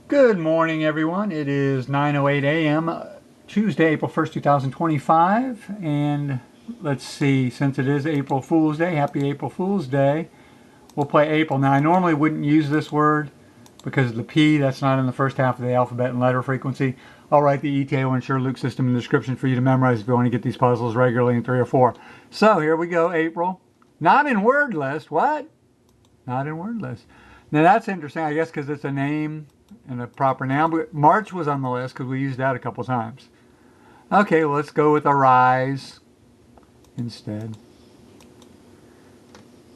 Good morning, everyone. It is 9:08 a.m. Tuesday, April 1st, 2025. And let's see, since it is April Fool's Day, happy April Fool's Day, we'll play April. Now, I normally wouldn't use this word because of the P. That's not in the first half of the alphabet and letter frequency. I'll write the ETAOIN SHRDLUC system in the description for you to memorize if you want to get these puzzles regularly in 3 or 4. So here we go, April. Not in word list. What? Not in word list. Now, that's interesting, I guess, because it's a name and a proper noun, but March was on the list because we used that a couple times. Okay, well, let's go with arise instead.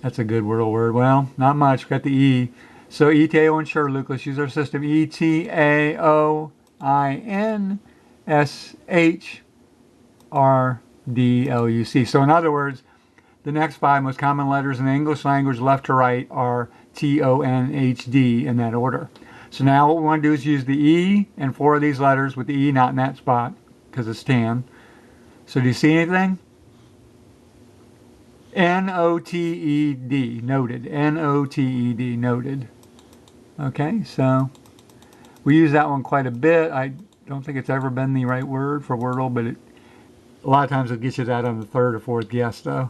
That's a good Wordle word. Well, not much. We've got the E. So ETAOIN SHRDLUC. Let's use our system. ETAOIN So in other words, the next 5 most common letters in the English language, left to right, are TONHD in that order. So now what we want to do is use the E and 4 of these letters with the E not in that spot because it's tan. So do you see anything? N-O-T-E-D, noted. N-O-T-E-D, noted. Okay, so we use that one quite a bit. I don't think it's ever been the right word for Wordle, but a lot of times it gets you that on the 3rd or 4th guess, though.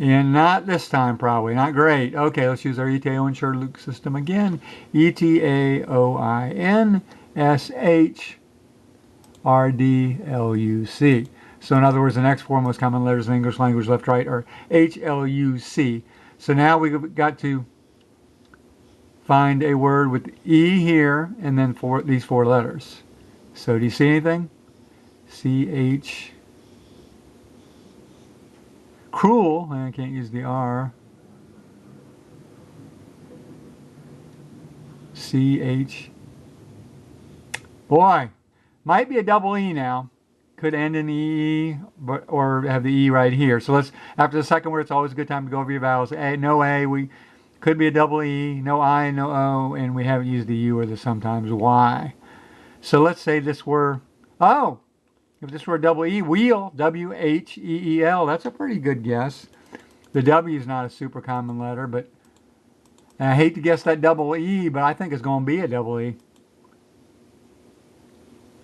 And not this time, probably. Not great. Okay, let's use our ETAOIN SHRDLUC system again. ETAOIN-SHRDLUC. So in other words, the next 4 most common letters in the English language, left, right, are HLUC. So now we've got to find a word with E here and then these 4 letters. So do you see anything? C-H... Cruel, I can't use the R. C-H. Boy, might be a double E now. Could end in E, but or have the E right here. So let's, after the second word, it's always a good time to go over your vowels. A, no A, we could be a double E, no I, no O, and we haven't used the U or the sometimes Y. So let's say this were, oh! If this were a double E, wheel, W-H-E-E-L, that's a pretty good guess. The W is not a super common letter, but I hate to guess that double E, but I think it's going to be a double E.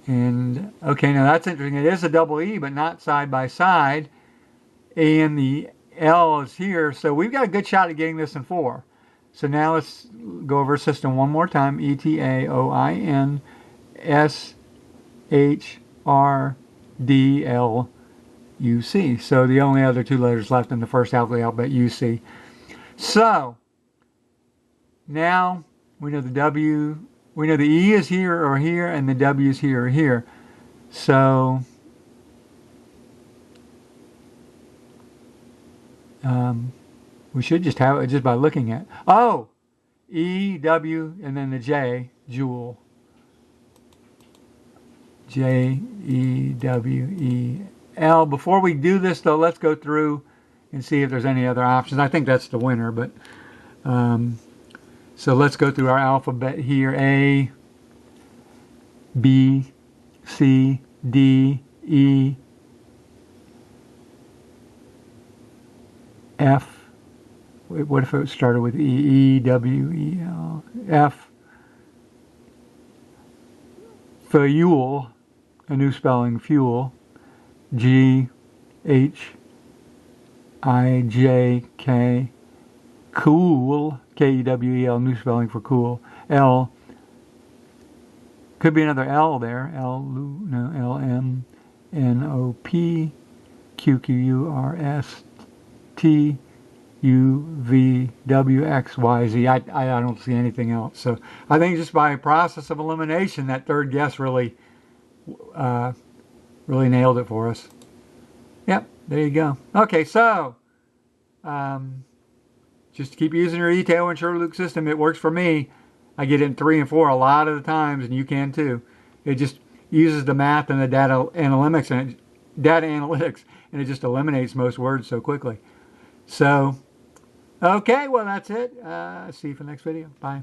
And, okay, now that's interesting. It is a double E, but not side by side. And the L is here, so we've got a good shot at getting this in 4. So now let's go over system one more time. ETAOIN-SHRDLUC. So the only other 2 letters left in the first half of the alphabet, UC. So now we know the W, we know the E is here or here, and the W is here or here. So we should just have it just by looking at. Oh, E, W, and then the J, jewel. J-E-W-E-L. Before we do this, though, let's go through and see if there's any other options. I think that's the winner, but so let's go through our alphabet here. A, B, C, D, E, F. Wait, what if it started with E, E, W, E, L, F. Fuel. A new spelling, fuel. G-H-I-J-K. Cool. K-E-W-E-L. New spelling for cool. L. Could be another L there. L-M-N-O-P. Q-Q-U-R-S-T-U-V-W-X-Y-Z. I don't see anything else. So I think just by process of elimination, that 3rd guess really nailed it for us. Yep, there you go. Okay, so just keep using your ETAOIN SHRDLUC system. It works for me. I get it in 3 and 4 a lot of the times, and you can too. It just uses the math and the data analytics, and it just eliminates most words so quickly. So, okay, well that's it. See you for the next video. Bye.